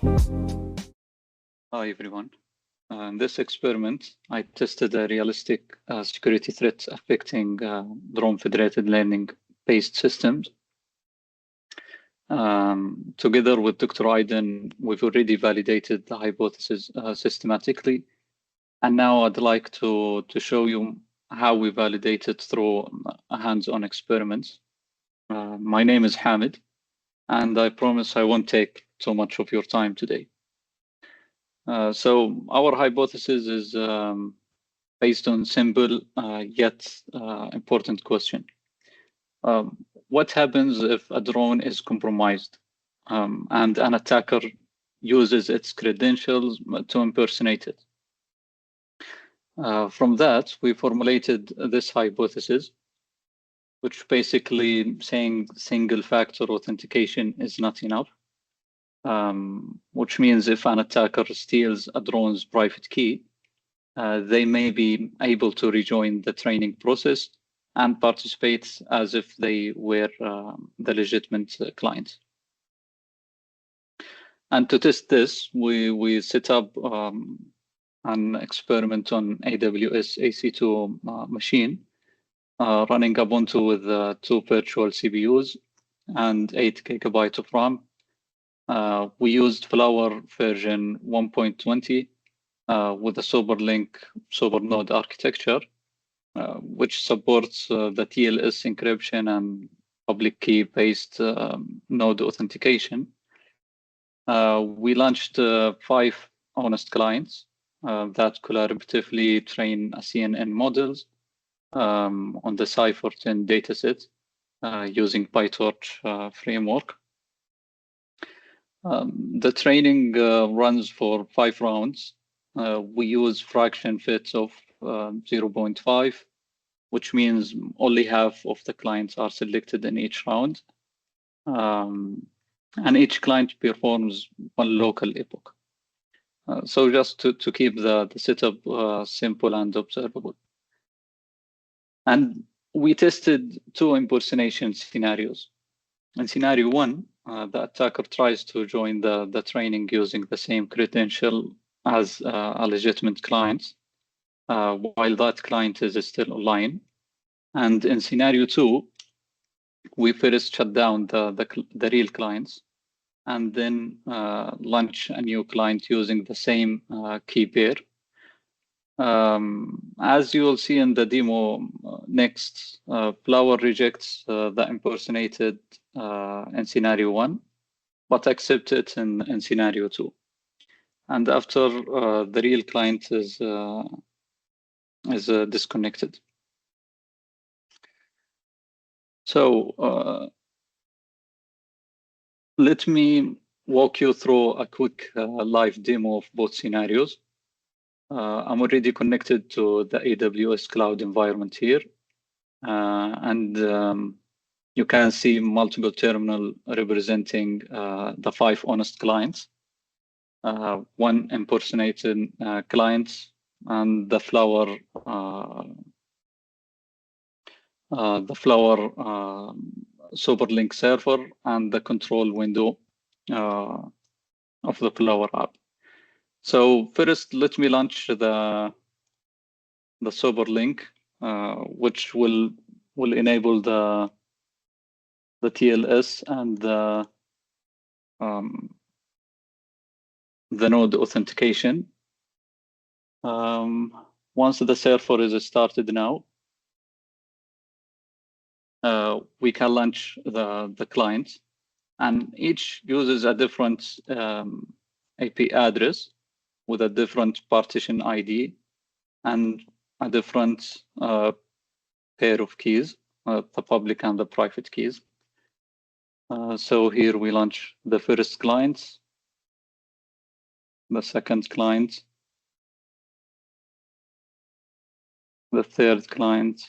Hi, everyone. In this experiment, I tested a realistic security threat affecting drone federated learning-based systems. Together with Dr. Aydin, we've already validated the hypothesis systematically. And now I'd like to show you how we validate it through a hands-on experiment. My name is Hamid, and I promise I won't take too much of your time today. So our hypothesis is based on simple yet important question. What happens if a drone is compromised and an attacker uses its credentials to impersonate it? From that, we formulated this hypothesis, which basically saying single factor authentication is not enough. Which means if an attacker steals a drone's private key, they may be able to rejoin the training process and participate as if they were the legitimate client. And to test this, we set up an experiment on AWS AC2 machine, running Ubuntu with 2 virtual CPUs and 8 GB of RAM. We used Flower version 1.20 with a SuperNode architecture, which supports the TLS encryption and public key-based node authentication. We launched 5 honest clients that collaboratively train CNN models on the Cypher10 dataset using PyTorch framework. The training runs for 5 rounds. We use fraction fits of 0.5, which means only half of the clients are selected in each round. And each client performs 1 local epoch. So just to keep the setup simple and observable. And we tested 2 impersonation scenarios. In scenario 1, the attacker tries to join the training using the same credential as a legitimate client, while that client is still online. And in scenario 2, we first shut down the real clients and then launch a new client using the same key pair. As you will see in the demo next, Flower rejects the impersonated in scenario 1, but accepts it in scenario 2. And after the real client is disconnected. So let me walk you through a quick live demo of both scenarios. I'm already connected to the AWS cloud environment here. And you can see multiple terminals representing the 5 honest clients, 1 impersonated client, and the Flower Superlink server and the control window of the Flower app. So first, let me launch the Superlink, which will enable the TLS and the node authentication. Once the server is started now, we can launch the client, and each uses a different IP address with a different partition ID and a different pair of keys, the public and the private keys. So here we launch the first client, the second client, the third client,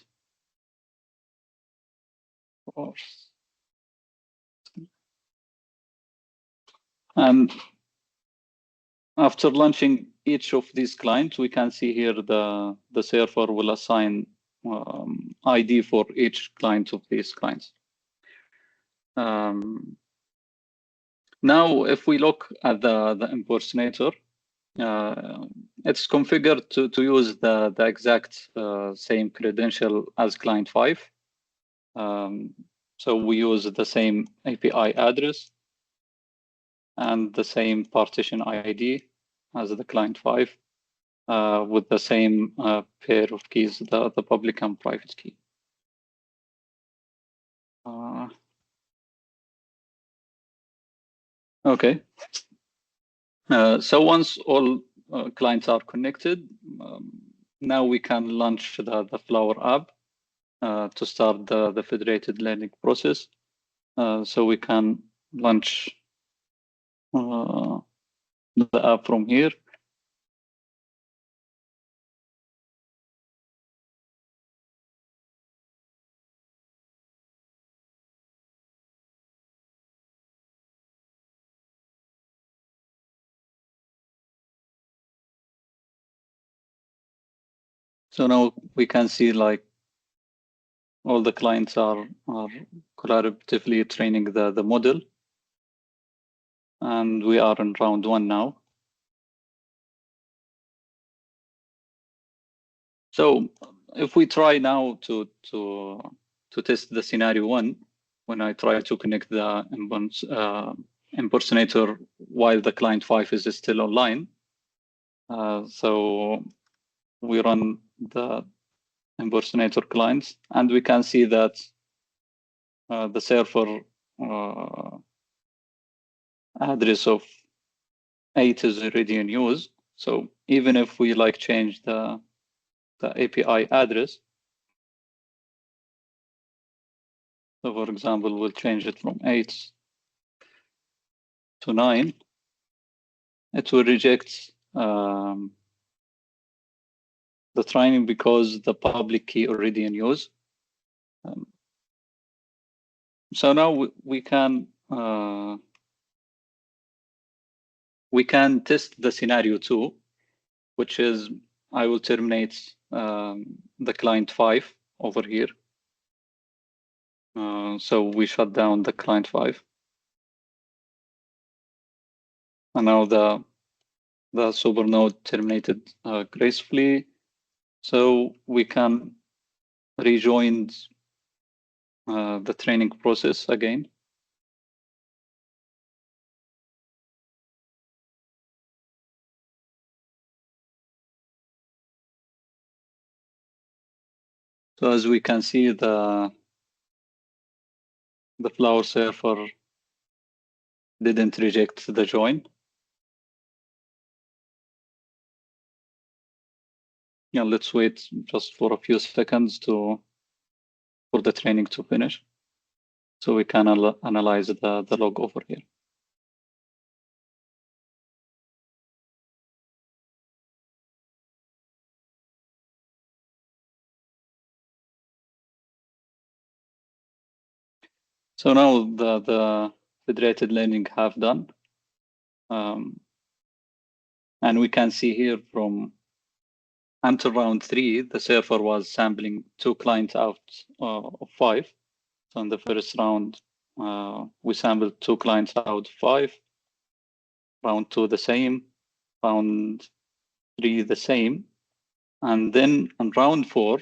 and after launching each of these clients, we can see here the server will assign ID for each client of these clients. Now, if we look at the impersonator, it's configured to use the exact same credential as client 5. So we use the same API address and the same partition ID as the client 5 with the same pair of keys, the public and private key. Okay. So once all clients are connected, now we can launch the Flower app to start the federated learning process. So we can launch the app from here. So now we can see like all the clients are collaboratively training the model. And we are in round 1 now. So if we try now to test the scenario 1, when I try to connect the impersonator while the client 5 is still online. So we run the impersonator clients, and we can see that the server address of 8 is already in use. So even if we like change the API address, so for example, we'll change it from 8 to 9, it will reject the training because the public key already in use. So now we can test the scenario 2, which is I will terminate the client 5 over here. So we shut down the client 5. And now the supernode terminated gracefully. So we can rejoin the training process again. So as we can see, the Flower server didn't reject the join. Yeah, let's wait just for a few seconds for the training to finish, so we can analyze the log over here. So now the federated learning have done. And we can see here from until round 3, the server was sampling 2 clients out of 5. So in the first round, we sampled 2 clients out of 5. Round 2, the same. Round 3, the same. And then in round 4,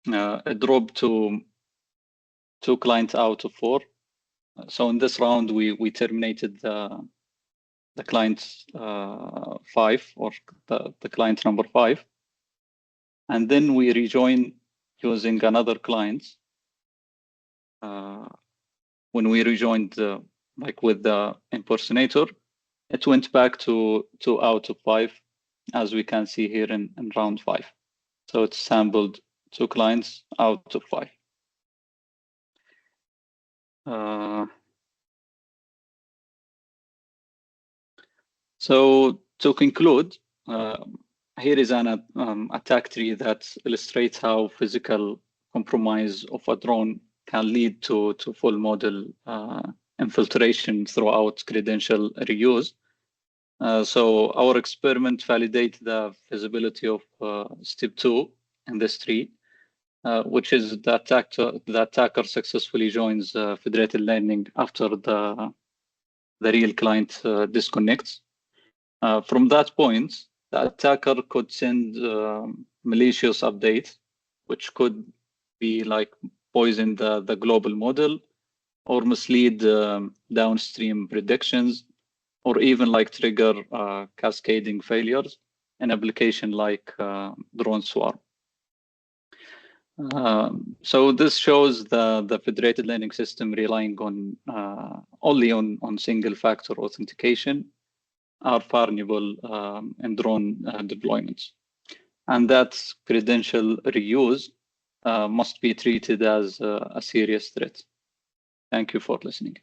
it dropped to 2 clients out of 4. So in this round, we terminated the client 5, or the client number 5. And then we rejoin using another client. When we rejoined like with the impersonator, it went back to 2 out of 5, as we can see here in round 5. So it's sampled 2 clients out of 5. So to conclude, here is an attack tree that illustrates how physical compromise of a drone can lead to full model infiltration throughout credential reuse. So our experiment validates the feasibility of step 2 in this tree, which is the attacker successfully joins federated learning after the the real client disconnects. From that point, the attacker could send malicious updates, which could be like poison the global model, or mislead downstream predictions, or even like trigger cascading failures in application like drone swarm. So this shows the federated learning system relying on only on single factor authentication are vulnerable in drone deployments, and that credential reuse must be treated as a serious threat. Thank you for listening.